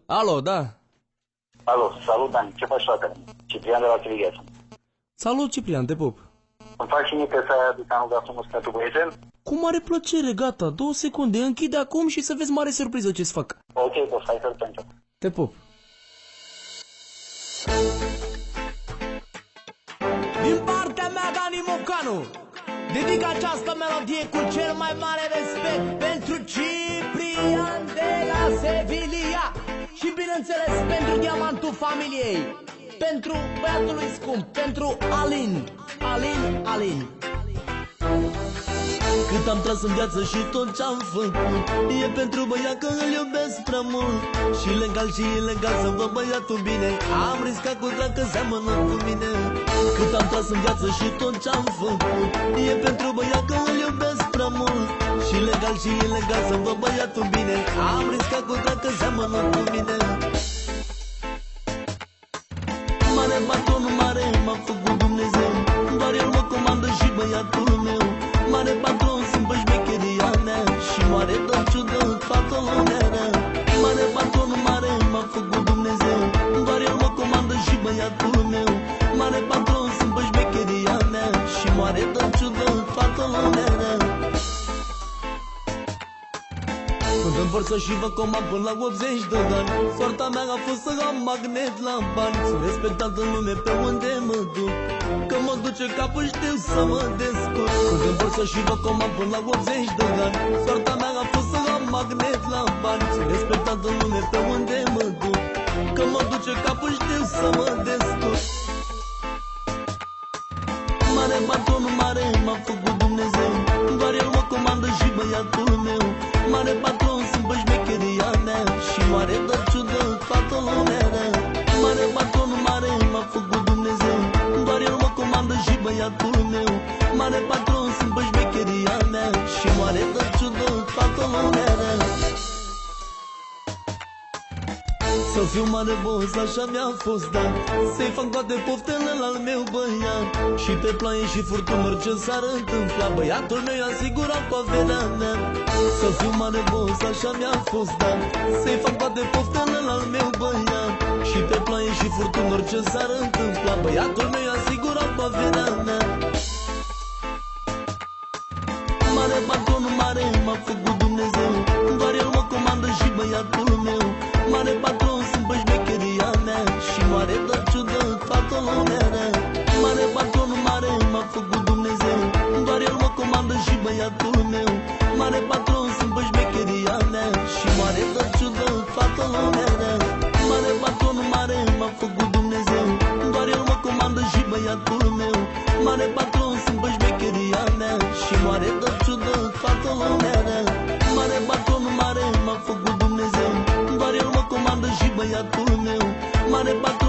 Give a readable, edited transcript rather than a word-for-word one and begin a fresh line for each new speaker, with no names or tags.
Alo, da.
Alo, salut, Dani, ce faci, fratele? Ciprian de la Chirighețu.
Salut, Ciprian, te pup.
Îmi faci și mie piesa aia de Te-am rugat frumos pentru băiețel?
Cu mare plăcere, gata, 2 secunde, închide acum și să vezi mare surpriză ce-ți fac.
Ok, boss, hai să-l pentru.
Te pup. Din partea mea, Dani Mocanu, dedic această melodie cu cel mai mare respect pentru Ciprian de la Sevilla și, bineînțeles, pentru diamantul familiei, pentru băiatul lui scump, pentru Alin. Cât am tras în viață și tot ce-am făcut e pentru băiat că îl iubesc prea mult. Și legal și ilegal să-mi văd băiatul bine, am riscat cu drag că seamănă cu mine. Cât am tras în viață și tot ce-am făcut e pentru băiat că îl iubesc prea mult. Și legal și ilegal să-mi văd băiatul bine, am riscat cu drag că seamănă cu mine. Mare baton, mare m-a făcut Dumnezeu, doar el mă comandă și băiatul meu. Mare patron, sunt pe șmecheria mea și mare dă ciudă toată lumea rea. Mare patron, mare m-a făcut Dumnezeu, doar el mă comandă și băiatul meu. Mare patron, sunt pe șmecheria mea și mare dă ciudă toată lumea rea. Când în forță și vă comand până la 80 de ani, soarta mea a fost să am magnet la bani. Sunt respectat în lume pe unde mă duc, că mă duce capul, știu să mă descurc. Când în forță și vă comand până la 80 de ani, soarta mea a fost să am magnet la bani. Sunt respectat în lume pe unde mă duc, că mă duce capul, știu să mă descurc. Mare batonul, mare m-a făcut Dumnezeu, doar el mă comandă și băiatul meu. Mare patron, sunt pe șmecheria mea și mare dă ciudă toată lumea rea. Mare batonul, mare m-a făcut Dumnezeu, doar el mă comandă și băiatul meu. Mare patron, sunt pe șmecheria mea și mare dă ciudă toată lumea rea. Să fiu mare boss, așa mi-a fost dat, să-i fac toate poftele al meu băiat. Și pe ploaie și furtuni orice s-ar întâmpla, băiatul meu i-a asigurat cu averea mea. Să fiu mare boss, așa mi-a fost dat, să-i fac toate poftele al meu băiat. Și pe ploaie și furtuni orice s-ar întâmpla, băiatul meu i-a asigurat cu averea mea. Mare batonul, mare m-a făcut Dumnezeu, doar el mă comandă și băiatul meu. Mare patron, sunt pe șmecheria mea și mare dă ciudă toată lumea rea. Mare batonul, mare m-a făcut Dumnezeu, doar el mă comandă și băiatul meu. Mare patron, sunt pe șmecheria mea și mare dă ciudă toată lumea rea. Mare batonul, mare m-a făcut Dumnezeu, doar el mă comandă și băiatul meu. Mare patron, sunt pe șmecheria mea și mare dă ciudă toată lumea rea. Mare batonul, mare m-a făcut Dumnezeu, doar el mă comandă și băiatul meu. Mare patron,